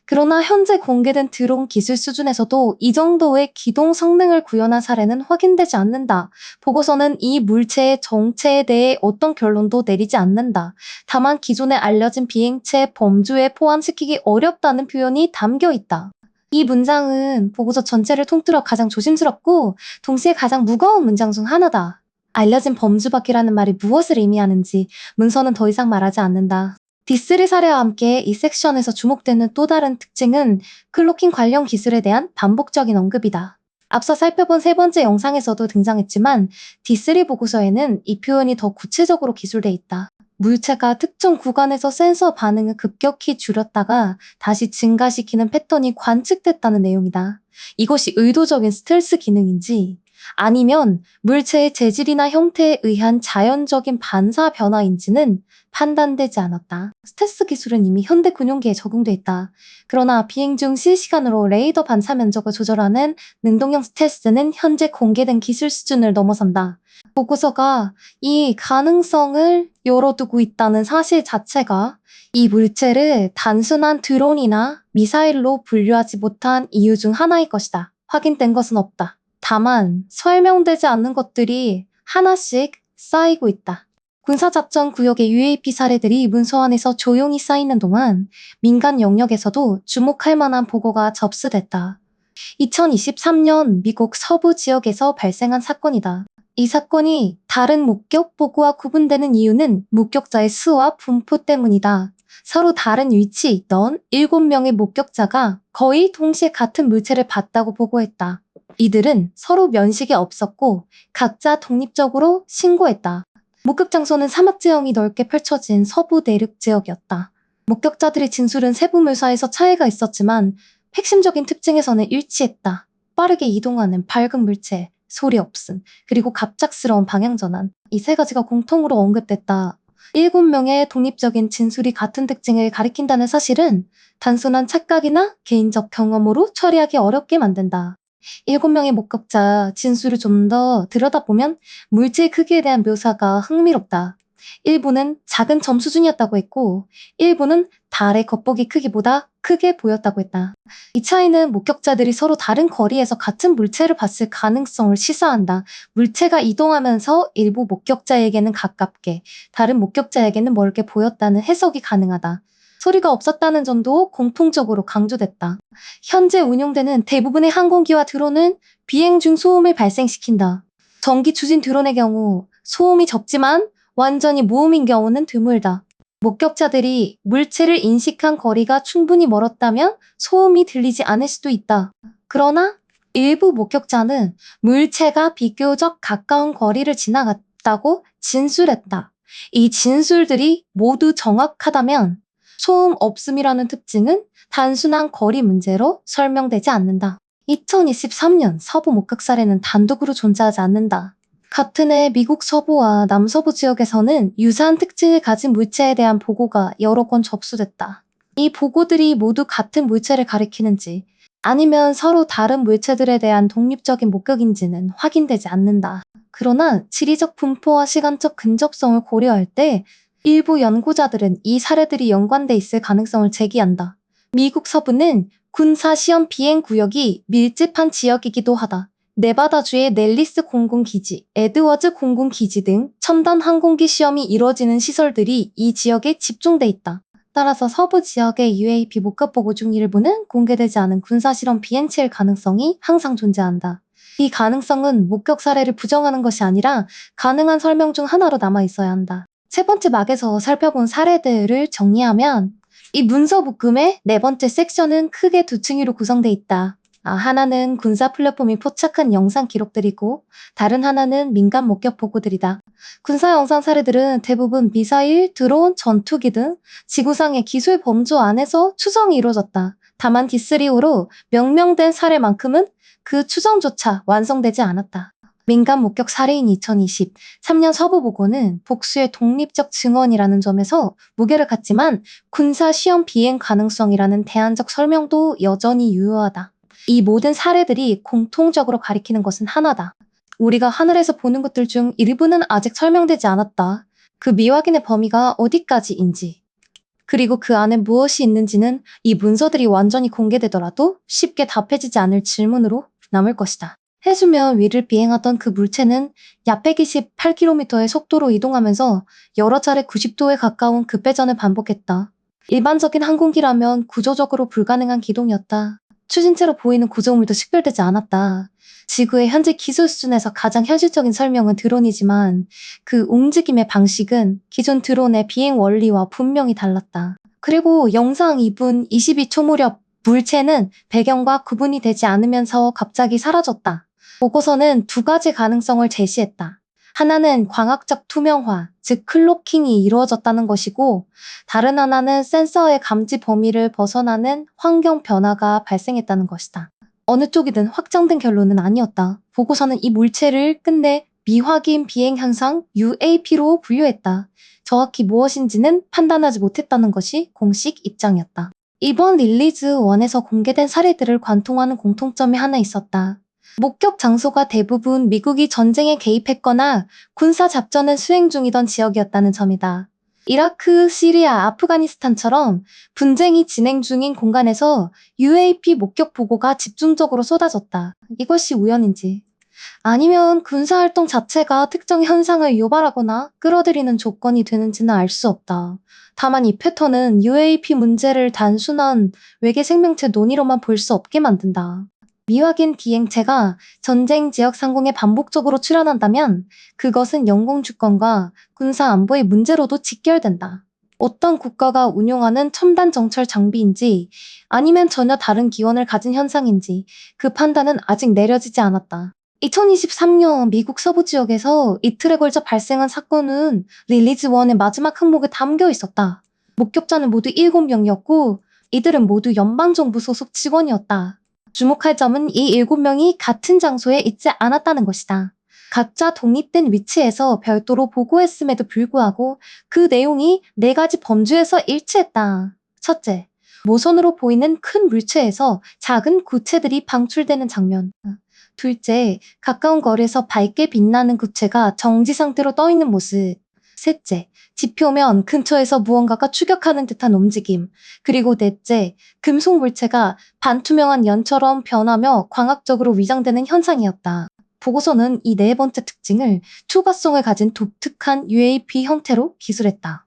그러나 현재 공개된 드론 기술 수준에서도 이 정도의 기동 성능을 구현한 사례는 확인되지 않는다. 보고서는 이 물체의 정체에 대해 어떤 결론도 내리지 않는다. 다만 기존에 알려진 비행체 범주에 포함시키기 어렵다는 표현이 담겨 있다. 이 문장은 보고서 전체를 통틀어 가장 조심스럽고 동시에 가장 무거운 문장 중 하나다. 알려진 범주 밖이라는 말이 무엇을 의미하는지 문서는 더 이상 말하지 않는다. D3 사례와 함께 이 섹션에서 주목되는 또 다른 특징은 클로킹 관련 기술에 대한 반복적인 언급이다. 앞서 살펴본 세 번째 영상에서도 등장했지만 D3 보고서에는 이 표현이 더 구체적으로 기술돼 있다. 물체가 특정 구간에서 센서 반응을 급격히 줄였다가 다시 증가시키는 패턴이 관측됐다는 내용이다. 이것이 의도적인 스텔스 기능인지 아니면 물체의 재질이나 형태에 의한 자연적인 반사 변화인지는 판단되지 않았다. 스텔스 기술은 이미 현대 군용기에 적용돼 있다. 그러나 비행 중 실시간으로 레이더 반사 면적을 조절하는 능동형 스텔스는 현재 공개된 기술 수준을 넘어선다. 보고서가 이 가능성을 열어두고 있다는 사실 자체가 이 물체를 단순한 드론이나 미사일로 분류하지 못한 이유 중 하나일 것이다. 확인된 것은 없다. 다만 설명되지 않는 것들이 하나씩 쌓이고 있다. 군사작전 구역의 UAP 사례들이 문서 안에서 조용히 쌓이는 동안 민간 영역에서도 주목할 만한 보고가 접수됐다. 2023년 미국 서부 지역에서 발생한 사건이다. 이 사건이 다른 목격 보고와 구분되는 이유는 목격자의 수와 분포 때문이다. 서로 다른 위치에 있던 7명의 목격자가 거의 동시에 같은 물체를 봤다고 보고했다. 이들은 서로 면식이 없었고 각자 독립적으로 신고했다. 목격 장소는 사막 지형이 넓게 펼쳐진 서부 내륙 지역이었다. 목격자들의 진술은 세부 묘사에서 차이가 있었지만 핵심적인 특징에서는 일치했다. 빠르게 이동하는 밝은 물체, 소리 없음, 그리고 갑작스러운 방향 전환. 이 세 가지가 공통으로 언급됐다. 7명의 독립적인 진술이 같은 특징을 가리킨다는 사실은 단순한 착각이나 개인적 경험으로 처리하기 어렵게 만든다. 7명의 목격자 진술을 좀 더 들여다보면 물체의 크기에 대한 묘사가 흥미롭다. 일부는 작은 점 수준이었다고 했고 일부는 달의 겉보기 크기보다 크게 보였다고 했다. 이 차이는 목격자들이 서로 다른 거리에서 같은 물체를 봤을 가능성을 시사한다. 물체가 이동하면서 일부 목격자에게는 가깝게, 다른 목격자에게는 멀게 보였다는 해석이 가능하다. 소리가 없었다는 점도 공통적으로 강조됐다. 현재 운용되는 대부분의 항공기와 드론은 비행 중 소음을 발생시킨다. 전기 추진 드론의 경우 소음이 적지만 완전히 무음인 경우는 드물다. 목격자들이 물체를 인식한 거리가 충분히 멀었다면 소음이 들리지 않을 수도 있다. 그러나 일부 목격자는 물체가 비교적 가까운 거리를 지나갔다고 진술했다. 이 진술들이 모두 정확하다면 소음 없음이라는 특징은 단순한 거리 문제로 설명되지 않는다. 2023년 서부 목격 사례는 단독으로 존재하지 않는다. 같은 해 미국 서부와 남서부 지역에서는 유사한 특징을 가진 물체에 대한 보고가 여러 건 접수됐다. 이 보고들이 모두 같은 물체를 가리키는지 아니면 서로 다른 물체들에 대한 독립적인 목격인지는 확인되지 않는다. 그러나 지리적 분포와 시간적 근접성을 고려할 때 일부 연구자들은 이 사례들이 연관돼 있을 가능성을 제기한다. 미국 서부는 군사 시험 비행 구역이 밀집한 지역이기도 하다. 네바다주의 넬리스 공군기지, 에드워즈 공군기지 등 첨단 항공기 시험이 이루어지는 시설들이 이 지역에 집중돼 있다. 따라서 서부 지역의 UAP 목격 보고 중 일부는 공개되지 않은 군사실험 비행체일 가능성이 항상 존재한다. 이 가능성은 목격 사례를 부정하는 것이 아니라 가능한 설명 중 하나로 남아 있어야 한다. 세 번째 막에서 살펴본 사례들을 정리하면 이 문서 묶음의 네 번째 섹션은 크게 두 층으로 구성돼 있다. 하나는 군사 플랫폼이 포착한 영상 기록들이고 다른 하나는 민간 목격 보고들이다. 군사 영상 사례들은 대부분 미사일, 드론, 전투기 등 지구상의 기술 범주 안에서 추정이 이루어졌다. 다만 D3호로 명명된 사례만큼은 그 추정조차 완성되지 않았다. 민간 목격 사례인 2023년 서부 보고는 복수의 독립적 증언이라는 점에서 무게를 갖지만 군사 시험 비행 가능성이라는 대안적 설명도 여전히 유효하다. 이 모든 사례들이 공통적으로 가리키는 것은 하나다. 우리가 하늘에서 보는 것들 중 일부는 아직 설명되지 않았다. 그 미확인의 범위가 어디까지인지, 그리고 그 안에 무엇이 있는지는 이 문서들이 완전히 공개되더라도 쉽게 답해지지 않을 질문으로 남을 것이다. 해수면 위를 비행하던 그 물체는 약 128km의 속도로 이동하면서 여러 차례 90도에 가까운 급회전을 반복했다. 일반적인 항공기라면 구조적으로 불가능한 기동이었다. 추진체로 보이는 구조물도 식별되지 않았다. 지구의 현재 기술 수준에서 가장 현실적인 설명은 드론이지만 그 움직임의 방식은 기존 드론의 비행 원리와 분명히 달랐다. 그리고 영상 2분 22초 무렵 물체는 배경과 구분이 되지 않으면서 갑자기 사라졌다. 보고서는 두 가지 가능성을 제시했다. 하나는 광학적 투명화, 즉 클로킹이 이루어졌다는 것이고 다른 하나는 센서의 감지 범위를 벗어나는 환경 변화가 발생했다는 것이다. 어느 쪽이든 확정된 결론은 아니었다. 보고서는 이 물체를 끝내 미확인 비행 현상 UAP로 분류했다. 정확히 무엇인지는 판단하지 못했다는 것이 공식 입장이었다. 이번 릴리즈 1에서 공개된 사례들을 관통하는 공통점이 하나 있었다. 목격 장소가 대부분 미국이 전쟁에 개입했거나 군사 작전을 수행 중이던 지역이었다는 점이다. 이라크, 시리아, 아프가니스탄처럼 분쟁이 진행 중인 공간에서 UAP 목격 보고가 집중적으로 쏟아졌다. 이것이 우연인지 아니면 군사활동 자체가 특정 현상을 유발하거나 끌어들이는 조건이 되는지는 알 수 없다. 다만 이 패턴은 UAP 문제를 단순한 외계 생명체 논의로만 볼 수 없게 만든다. 미확인 비행체가 전쟁 지역 상공에 반복적으로 출현한다면 그것은 영공 주권과 군사 안보의 문제로도 직결된다. 어떤 국가가 운용하는 첨단 정찰 장비인지 아니면 전혀 다른 기원을 가진 현상인지 그 판단은 아직 내려지지 않았다. 2023년 미국 서부 지역에서 이틀에 걸쳐 발생한 사건은 릴리즈 1의 마지막 항목에 담겨 있었다. 목격자는 모두 7명이었고 이들은 모두 연방정부 소속 직원이었다. 주목할 점은 이 7명이 같은 장소에 있지 않았다는 것이다. 각자 독립된 위치에서 별도로 보고했음에도 불구하고 그 내용이 4가지 범주에서 일치했다. 첫째, 모선으로 보이는 큰 물체에서 작은 구체들이 방출되는 장면. 둘째, 가까운 거리에서 밝게 빛나는 구체가 정지 상태로 떠 있는 모습. 셋째, 지표면 근처에서 무언가가 추격하는 듯한 움직임. 그리고 넷째, 금속 물체가 반투명한 연처럼 변하며 광학적으로 위장되는 현상이었다. 보고서는 이 네 번째 특징을 추가성을 가진 독특한 UAP 형태로 기술했다.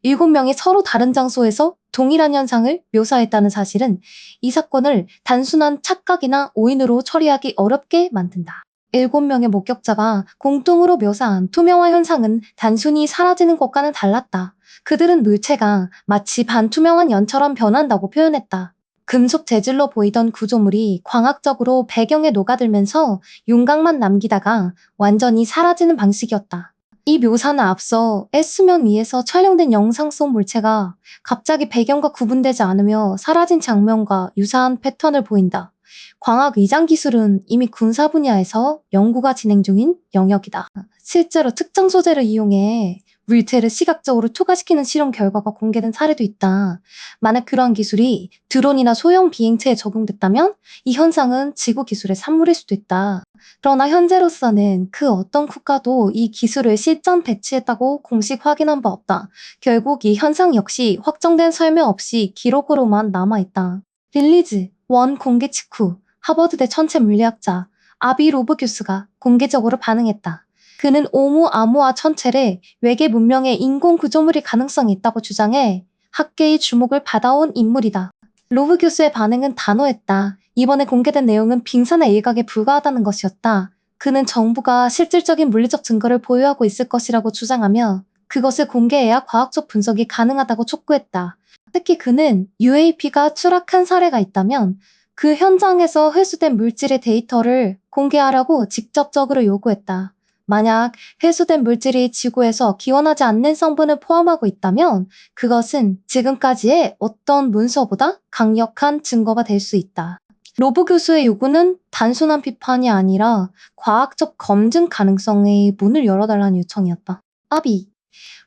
7명이 서로 다른 장소에서 동일한 현상을 묘사했다는 사실은 이 사건을 단순한 착각이나 오인으로 처리하기 어렵게 만든다. 7명의 목격자가 공통으로 묘사한 투명화 현상은 단순히 사라지는 것과는 달랐다. 그들은 물체가 마치 반투명한 연처럼 변한다고 표현했다. 금속 재질로 보이던 구조물이 광학적으로 배경에 녹아들면서 윤곽만 남기다가 완전히 사라지는 방식이었다. 이 묘사는 앞서 S면 위에서 촬영된 영상 속 물체가 갑자기 배경과 구분되지 않으며 사라진 장면과 유사한 패턴을 보인다. 광학 위장 기술은 이미 군사 분야에서 연구가 진행 중인 영역이다. 실제로 특정 소재를 이용해 물체를 시각적으로 초과시키는 실험 결과가 공개된 사례도 있다. 만약 그러한 기술이 드론이나 소형 비행체에 적용됐다면 이 현상은 지구 기술의 산물일 수도 있다. 그러나 현재로서는 그 어떤 국가도 이 기술을 실전 배치했다고 공식 확인한 바 없다. 결국 이 현상 역시 확정된 설명 없이 기록으로만 남아있다. 릴리즈 1 공개 직후 하버드대 천체 물리학자 아비 로브규스가 공개적으로 반응했다. 그는 오umuamua 천체를 외계 문명의 인공 구조물일 가능성이 있다고 주장해 학계의 주목을 받아온 인물이다. 로브 교수의 반응은 단호했다. 이번에 공개된 내용은 빙산의 일각에 불과하다는 것이었다. 그는 정부가 실질적인 물리적 증거를 보유하고 있을 것이라고 주장하며 그것을 공개해야 과학적 분석이 가능하다고 촉구했다. 특히 그는 UAP가 추락한 사례가 있다면 그 현장에서 회수된 물질의 데이터를 공개하라고 직접적으로 요구했다. 만약 회수된 물질이 지구에서 기원하지 않는 성분을 포함하고 있다면 그것은 지금까지의 어떤 문서보다 강력한 증거가 될 수 있다. 로브 교수의 요구는 단순한 비판이 아니라 과학적 검증 가능성의 문을 열어달라는 요청이었다. 아비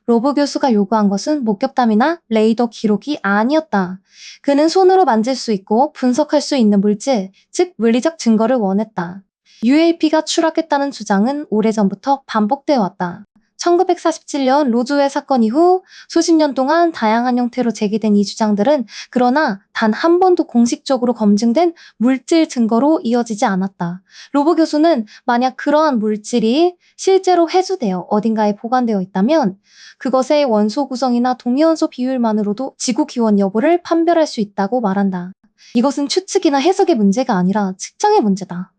로브 교수가 요구한 것은 목격담이나 레이더 기록이 아니었다. 그는 손으로 만질 수 있고 분석할 수 있는 물질, 즉 물리적 증거를 원했다. UAP가 추락했다는 주장은 오래전부터 반복되어 왔다. 1947년 로즈웰 사건 이후 수십 년 동안 다양한 형태로 제기된 이 주장들은 그러나 단 한 번도 공식적으로 검증된 물질 증거로 이어지지 않았다. 로브 교수는 만약 그러한 물질이 실제로 회수되어 어딘가에 보관되어 있다면 그것의 원소 구성이나 동위원소 비율만으로도 지구 기원 여부를 판별할 수 있다고 말한다. 이것은 추측이나 해석의 문제가 아니라 측정의 문제다.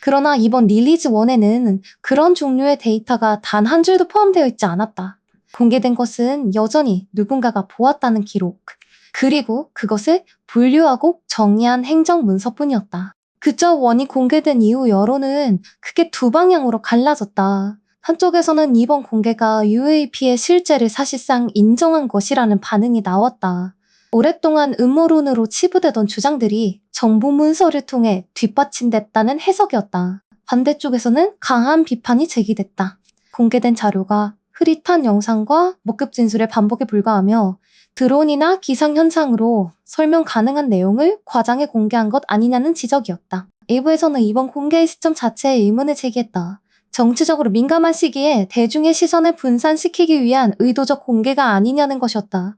그러나 이번 릴리즈 1에는 그런 종류의 데이터가 단 한 줄도 포함되어 있지 않았다. 공개된 것은 여전히 누군가가 보았다는 기록, 그리고 그것을 분류하고 정리한 행정 문서뿐이었다. 그저 1이 공개된 이후 여론은 크게 두 방향으로 갈라졌다. 한쪽에서는 이번 공개가 UAP의 실제를 사실상 인정한 것이라는 반응이 나왔다. 오랫동안 음모론으로 치부되던 주장들이 정부 문서를 통해 뒷받침됐다는 해석이었다. 반대쪽에서는 강한 비판이 제기됐다. 공개된 자료가 흐릿한 영상과 목격 진술의 반복에 불과하며 드론이나 기상현상으로 설명 가능한 내용을 과장해 공개한 것 아니냐는 지적이었다. 일부에서는 이번 공개의 시점 자체에 의문을 제기했다. 정치적으로 민감한 시기에 대중의 시선을 분산시키기 위한 의도적 공개가 아니냐는 것이었다.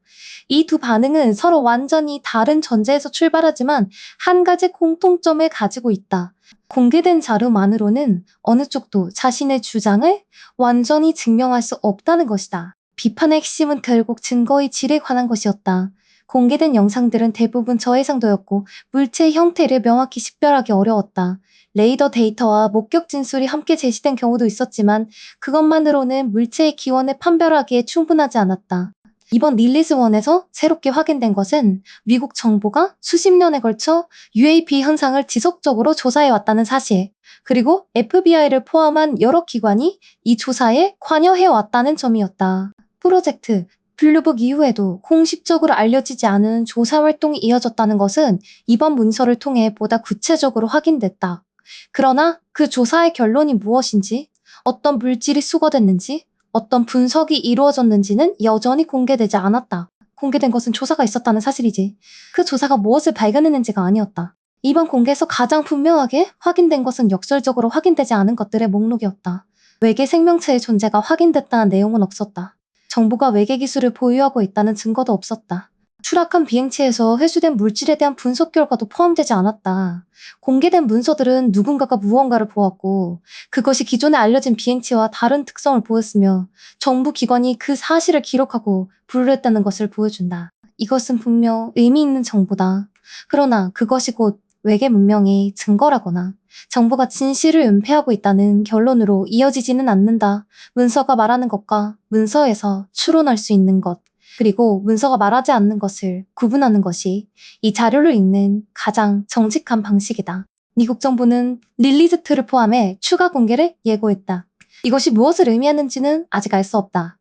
이 두 반응은 서로 완전히 다른 전제에서 출발하지만 한 가지 공통점을 가지고 있다. 공개된 자료만으로는 어느 쪽도 자신의 주장을 완전히 증명할 수 없다는 것이다. 비판의 핵심은 결국 증거의 질에 관한 것이었다. 공개된 영상들은 대부분 저해상도였고 물체의 형태를 명확히 식별하기 어려웠다. 레이더 데이터와 목격 진술이 함께 제시된 경우도 있었지만 그것만으로는 물체의 기원을 판별하기에 충분하지 않았다. 이번 릴리즈1에서 새롭게 확인된 것은 미국 정부가 수십 년에 걸쳐 UAP 현상을 지속적으로 조사해왔다는 사실, 그리고 FBI를 포함한 여러 기관이 이 조사에 관여해왔다는 점이었다. 프로젝트 블루북 이후에도 공식적으로 알려지지 않은 조사 활동이 이어졌다는 것은 이번 문서를 통해 보다 구체적으로 확인됐다. 그러나 그 조사의 결론이 무엇인지, 어떤 물질이 수거됐는지, 어떤 분석이 이루어졌는지는 여전히 공개되지 않았다. 공개된 것은 조사가 있었다는 사실이지. 그 조사가 무엇을 발견했는지가 아니었다. 이번 공개에서 가장 분명하게 확인된 것은 역설적으로 확인되지 않은 것들의 목록이었다. 외계 생명체의 존재가 확인됐다는 내용은 없었다. 정부가 외계 기술을 보유하고 있다는 증거도 없었다. 추락한 비행체에서 회수된 물질에 대한 분석 결과도 포함되지 않았다. 공개된 문서들은 누군가가 무언가를 보았고 그것이 기존에 알려진 비행체와 다른 특성을 보였으며 정부 기관이 그 사실을 기록하고 분류했다는 것을 보여준다. 이것은 분명 의미 있는 정보다. 그러나 그것이 곧 외계 문명의 증거라거나 정부가 진실을 은폐하고 있다는 결론으로 이어지지는 않는다. 문서가 말하는 것과 문서에서 추론할 수 있는 것, 그리고 문서가 말하지 않는 것을 구분하는 것이 이 자료를 읽는 가장 정직한 방식이다. 미국 정부는 릴리즈2를 포함해 추가 공개를 예고했다. 이것이 무엇을 의미하는지는 아직 알 수 없다.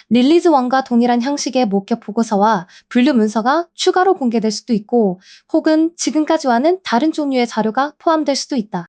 릴리즈1과 동일한 형식의 목격 보고서와 분류 문서가 추가로 공개될 수도 있고 혹은 지금까지와는 다른 종류의 자료가 포함될 수도 있다.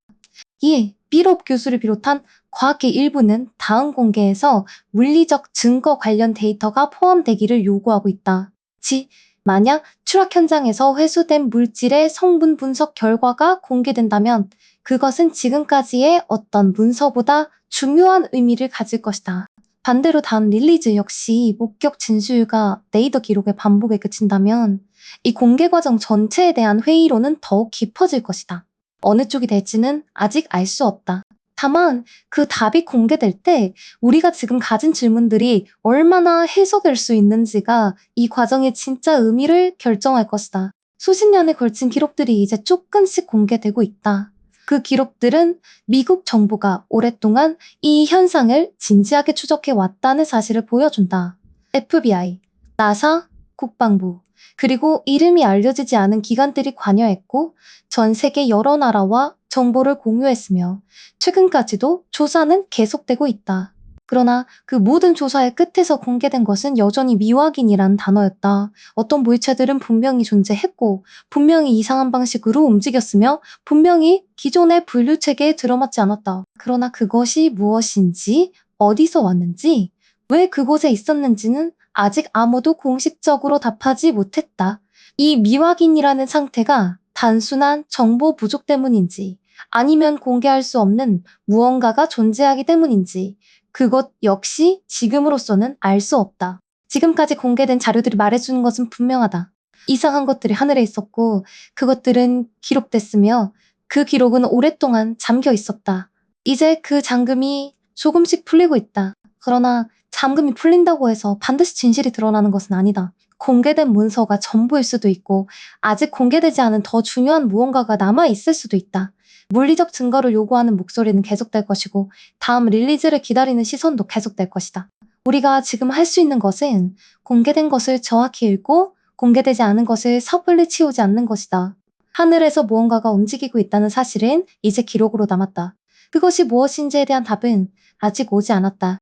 이에 삐롭 교수를 비롯한 과학계 일부는 다음 공개에서 물리적 증거 관련 데이터가 포함되기를 요구하고 있다. 즉, 만약 추락 현장에서 회수된 물질의 성분 분석 결과가 공개된다면 그것은 지금까지의 어떤 문서보다 중요한 의미를 가질 것이다. 반대로 다음 릴리즈 역시 목격 진술과 레이더 기록의 반복에 그친다면 이 공개 과정 전체에 대한 회의론은 더욱 깊어질 것이다. 어느 쪽이 될지는 아직 알 수 없다. 다만 그 답이 공개될 때 우리가 지금 가진 질문들이 얼마나 해소될 수 있는지가 이 과정의 진짜 의미를 결정할 것이다. 수십 년에 걸친 기록들이 이제 조금씩 공개되고 있다. 그 기록들은 미국 정부가 오랫동안 이 현상을 진지하게 추적해 왔다는 사실을 보여준다. FBI, 나사, 국방부, 그리고 이름이 알려지지 않은 기관들이 관여했고 전 세계 여러 나라와 정보를 공유했으며 최근까지도 조사는 계속되고 있다. 그러나 그 모든 조사의 끝에서 공개된 것은 여전히 미확인이란 단어였다. 어떤 물체들은 분명히 존재했고 분명히 이상한 방식으로 움직였으며 분명히 기존의 분류 체계에 들어맞지 않았다. 그러나 그것이 무엇인지, 어디서 왔는지, 왜 그곳에 있었는지는 아직 아무도 공식적으로 답하지 못했다. 이 미확인이라는 상태가 단순한 정보 부족 때문인지 아니면 공개할 수 없는 무언가가 존재하기 때문인지 그것 역시 지금으로서는 알 수 없다. 지금까지 공개된 자료들이 말해주는 것은 분명하다. 이상한 것들이 하늘에 있었고 그것들은 기록됐으며 그 기록은 오랫동안 잠겨 있었다. 이제 그 잠금이 조금씩 풀리고 있다. 그러나 잠금이 풀린다고 해서 반드시 진실이 드러나는 것은 아니다. 공개된 문서가 전부일 수도 있고 아직 공개되지 않은 더 중요한 무언가가 남아있을 수도 있다. 물리적 증거를 요구하는 목소리는 계속될 것이고 다음 릴리즈를 기다리는 시선도 계속될 것이다. 우리가 지금 할 수 있는 것은 공개된 것을 정확히 읽고 공개되지 않은 것을 섣불리 치우지 않는 것이다. 하늘에서 무언가가 움직이고 있다는 사실은 이제 기록으로 남았다. 그것이 무엇인지에 대한 답은 아직 오지 않았다.